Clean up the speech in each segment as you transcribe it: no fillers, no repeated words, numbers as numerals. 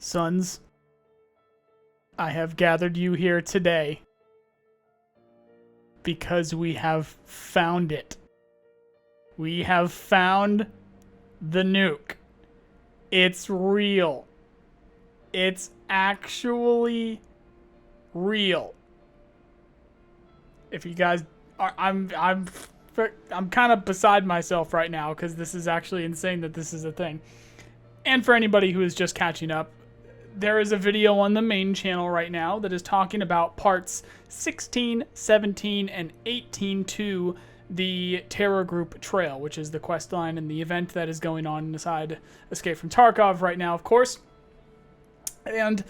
Sons, I have gathered you here today because we have found it. We have found the nuke. It's real. It's actually real. If you guys are, I'm kind of beside myself right now because this is actually insane that this is a thing. And for anybody who is just catching up, there is a video on the main channel right now that is talking about parts 16, 17, and 18 to the TerraGroup Trail, which is the quest line and the event that is going on inside Escape from Tarkov right now, of course. And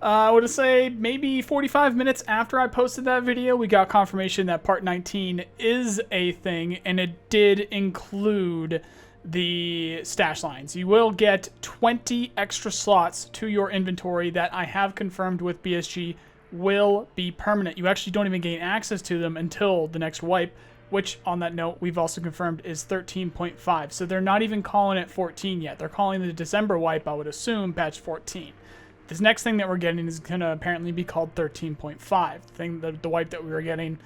I would say maybe 45 minutes after I posted that video, we got confirmation that part 19 is a thing, and it did include the stash lines. You will get 20 extra slots to your inventory that I have confirmed with BSG will be permanent. You actually don't even gain access to them until the next wipe, which on that note, we've also confirmed is 13.5. So they're not even calling it 14 yet. They're calling the December wipe, I would assume, patch 14. This next thing that we're getting is going to apparently be called 13.5. The wipe that we were getting,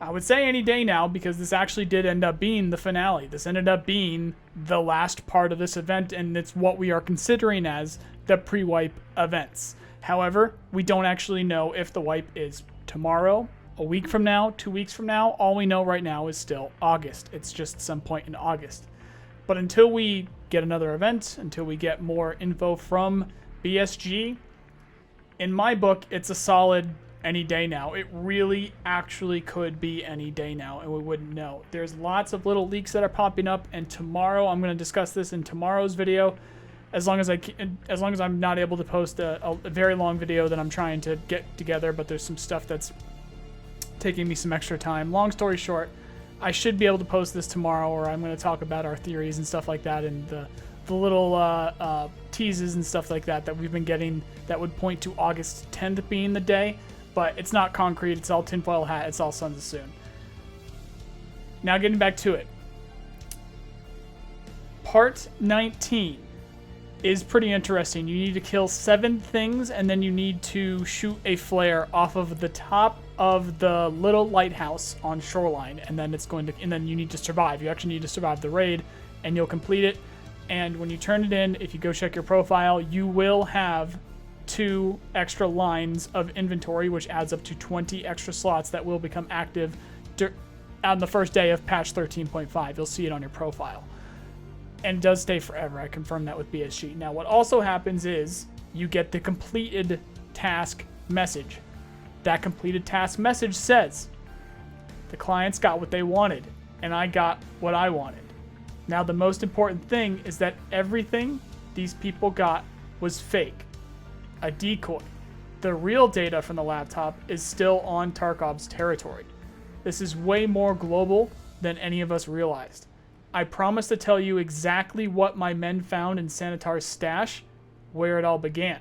I would say any day now, because this actually did end up being the finale. This ended up being the last part of this event, and it's what we are considering as the pre-wipe events. However, we don't actually know if the wipe is tomorrow, a week from now, 2 weeks from now. All we know right now is still August. It's just some point in August. But until we get another event, until we get more info from BSG, in my book, it's a solid any day now. It really actually could be any day now, and we wouldn't know. There's lots of little leaks that are popping up, and tomorrow I'm going to discuss this in tomorrow's video. As long as I'm not able to post a very long video that I'm trying to get together, but there's some stuff that's taking me some extra time. Long story short, I should be able to post this tomorrow, or I'm going to talk about our theories and stuff like that, and the little teases and stuff like that we've been getting that would point to August 10th being the day. But it's not concrete. It's all tinfoil hat. It's all Sons of Soon. Now getting back to it. Part 19 is pretty interesting. You need to kill 7 things, and then you need to shoot a flare off of the top of the little lighthouse on Shoreline, and then and then you need to survive. You actually need to survive the raid, and you'll complete it. And when you turn it in, if you go check your profile, you will have 2 extra lines of inventory, which adds up to 20 extra slots that will become active on the first day of patch 13.5. You'll see it on your profile. And it does stay forever. I confirmed that with BSG. Now, what also happens is you get the completed task message. That completed task message says, the clients got what they wanted, and I got what I wanted. Now, the most important thing is that everything these people got was fake. A decoy. The real data from the laptop is still on Tarkov's territory. This is way more global than any of us realized. I promise to tell you exactly what my men found in Sanitar's stash, where it all began.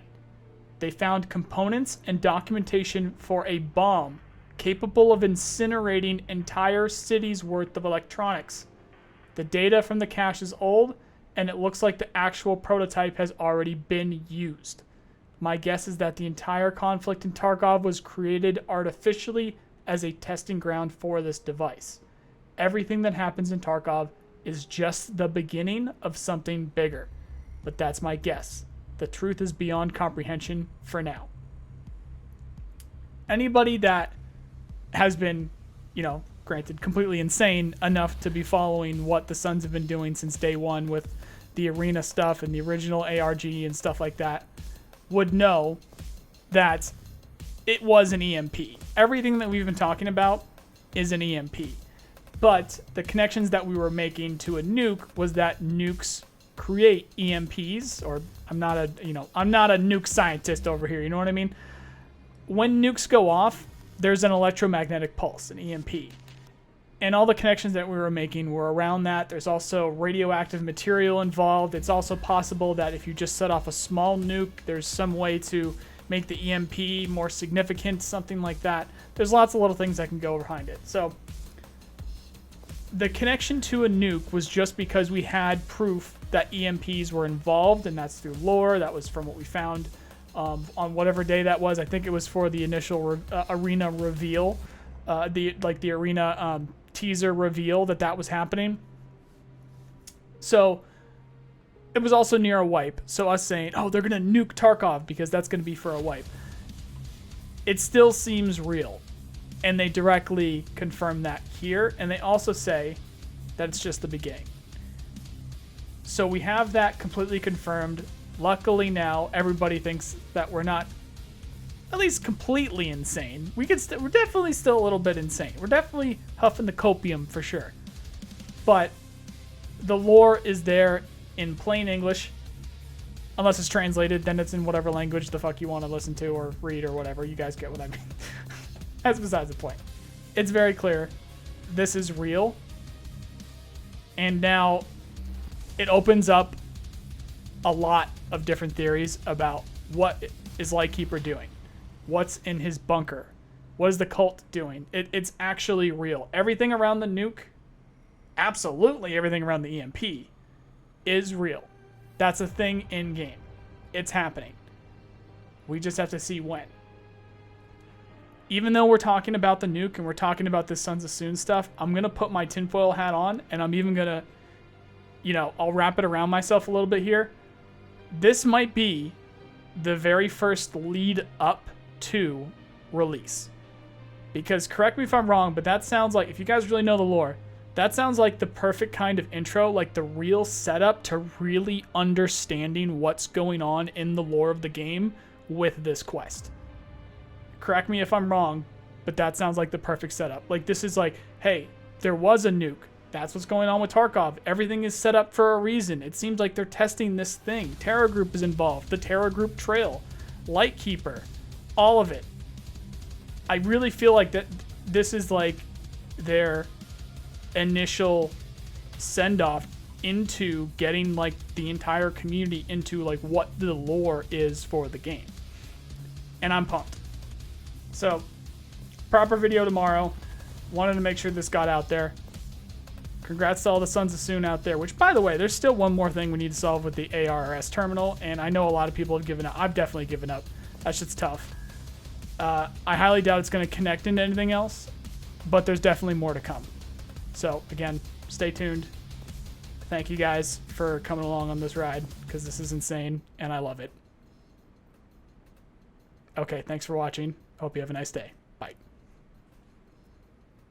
They found components and documentation for a bomb capable of incinerating entire cities' worth of electronics. The data from the cache is old, and it looks like the actual prototype has already been used. My guess is that the entire conflict in Tarkov was created artificially as a testing ground for this device. Everything that happens in Tarkov is just the beginning of something bigger. But that's my guess. The truth is beyond comprehension for now. Anybody that has been, granted, completely insane enough to be following what the Sons have been doing since day one with the arena stuff and the original ARG and stuff like that, would know that it was an EMP. Everything that we've been talking about is an EMP. But the connections that we were making to a nuke was that nukes create EMPs, or I'm not a nuke scientist over here, you know what I mean? When nukes go off, there's an electromagnetic pulse, an EMP. And all the connections that we were making were around that. There's also radioactive material involved. It's also possible that if you just set off a small nuke, there's some way to make the EMP more significant, something like that. There's lots of little things that can go behind it. So the connection to a nuke was just because we had proof that EMPs were involved, and that's through lore. That was from what we found on whatever day that was. I think it was for the initial arena reveal, the arena teaser reveal that was happening. So it was also near a wipe. So us saying, oh, they're gonna nuke Tarkov because that's gonna be for a wipe. It still seems real, and they directly confirm that here, and they also say that it's just the beginning. So we have that completely confirmed. Luckily now, everybody thinks that we're not at least completely insane. We're definitely still a little bit insane. We're definitely huffing the copium for sure. But the lore is there in plain English. Unless it's translated, then it's in whatever language the fuck you want to listen to or read or whatever. You guys get what I mean. That's besides the point. It's very clear. This is real. And now it opens up a lot of different theories about what is Lightkeeper doing. What's in his bunker? What is the cult doing? It's actually real. Everything around the nuke, absolutely everything around the EMP, is real. That's a thing in game. It's happening. We just have to see when. Even though we're talking about the nuke and we're talking about this Sons of Soon stuff, I'm going to put my tinfoil hat on, and I'm even going to, I'll wrap it around myself a little bit here. This might be the very first lead up to release. Because, correct me if I'm wrong, but that sounds like, if you guys really know the lore, that sounds like the perfect kind of intro, like the real setup to really understanding what's going on in the lore of the game with this quest. Correct me if I'm wrong, but that sounds like the perfect setup. Like, this is like, hey, there was a nuke. That's what's going on with Tarkov. Everything is set up for a reason. It seems like they're testing this thing. TerraGroup is involved. The TerraGroup Trail. Lightkeeper. All of it. I really feel like that this is like their initial send-off into getting like the entire community into like what the lore is for the game. And I'm pumped. So, proper video tomorrow. Wanted to make sure this got out there. Congrats to all the Sons of Soon out there, which, by the way, there's still one more thing we need to solve with the ARS terminal, and I know a lot of people have given up. I've definitely given up. That shit's tough. I highly doubt it's going to connect into anything else, but there's definitely more to come. So, again, stay tuned. Thank you guys for coming along on this ride, because this is insane, and I love it. Okay, thanks for watching. Hope you have a nice day.